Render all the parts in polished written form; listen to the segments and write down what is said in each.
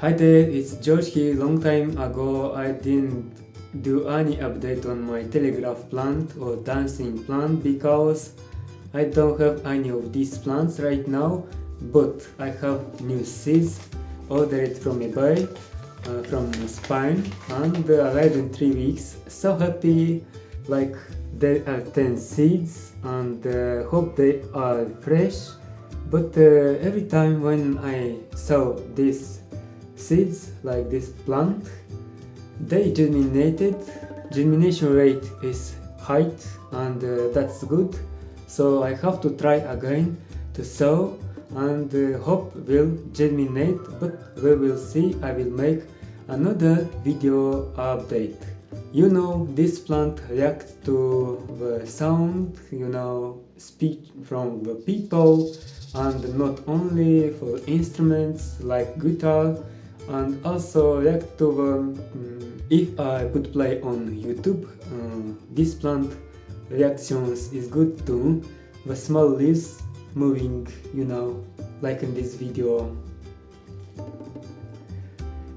Hi there, it's George here. Long time ago I didn't do any update on my Telegraph plant or dancing plant because I don't have any of these plants right now, but I have new seeds ordered from eBay from Spain and arrived in 3 weeks. So happy, like there are 10 seeds and hope they are fresh, but every time when I sow these seeds like this plant, they germinated. Germination rate is high and that's good, so I have to try again to sow and hope will germinate, but we will see. I will make another video update. This plant reacts to the sound, speech from the people, and not only for instruments like guitar, and also react to the if I put play on YouTube, this plant reactions is good too. The small leaves moving, like in this video.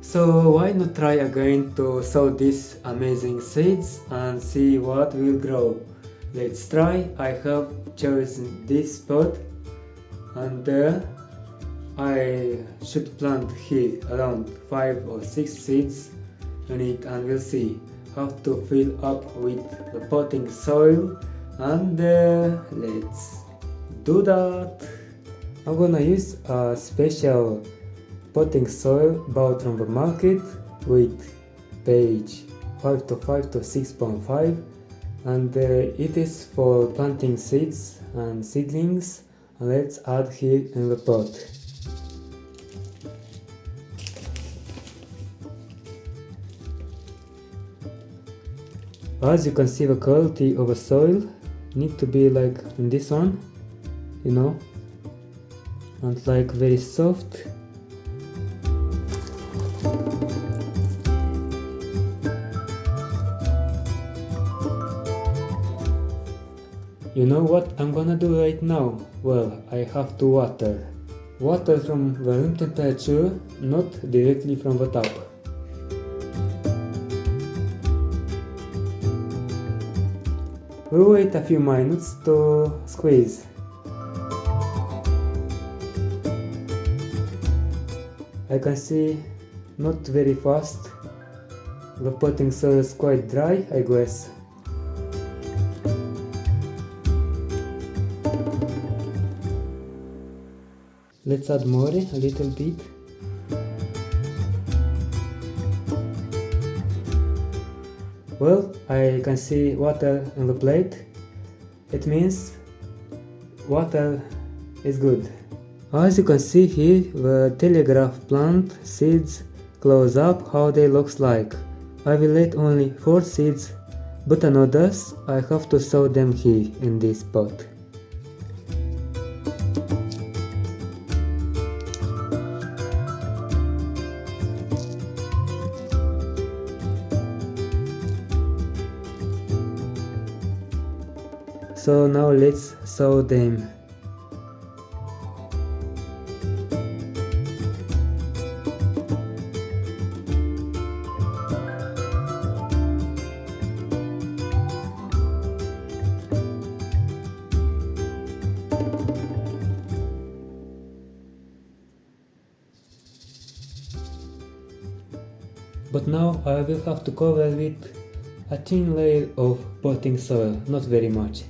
So why not try again to sow these amazing seeds and see what will grow. Let's try. I have chosen this spot and I should plant here around 5 or 6 seeds on it, and we'll see how to fill up with the potting soil, and let's do that. I'm gonna use a special potting soil bought from the market with pH 5 to 6.5, and it is for planting seeds and seedlings. And let's add here in the pot. As you can see, the quality of the soil need to be like in this one, and like very soft. You know what I'm gonna do right now? Well, I have to water. Water from the room temperature, not directly from the tap. We'll wait a few minutes to squeeze. I can see not very fast. The potting soil is quite dry, I guess. Let's add more, a little bit. Well, I can see water on the plate. It means water is good. As you can see here, the Telegraph plant seeds close up how they looks like. I will let only 4 seeds, but on others I have to sow them here in this pot. So now let's sow them. But now I will have to cover with a thin layer of potting soil, not very much.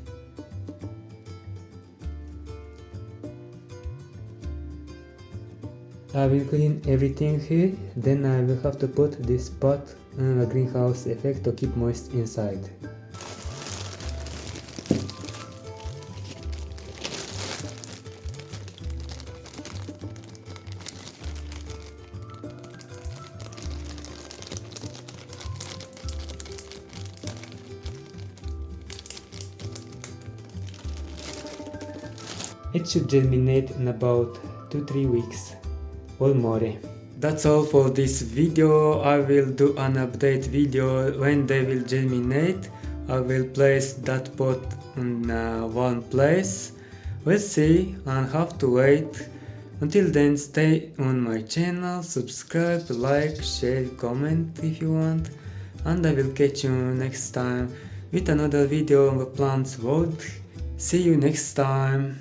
I will clean everything here, then I will have to put this pot in a greenhouse effect to keep moist inside. It should germinate in about 2-3 weeks. Or more. That's all for this video. I will do an update video when they will germinate. I will place that pot in one place. We'll see and have to wait Until then, stay on my channel, subscribe, like, share, comment if you want, and I will catch you next time with another video on the plants world. See you next time.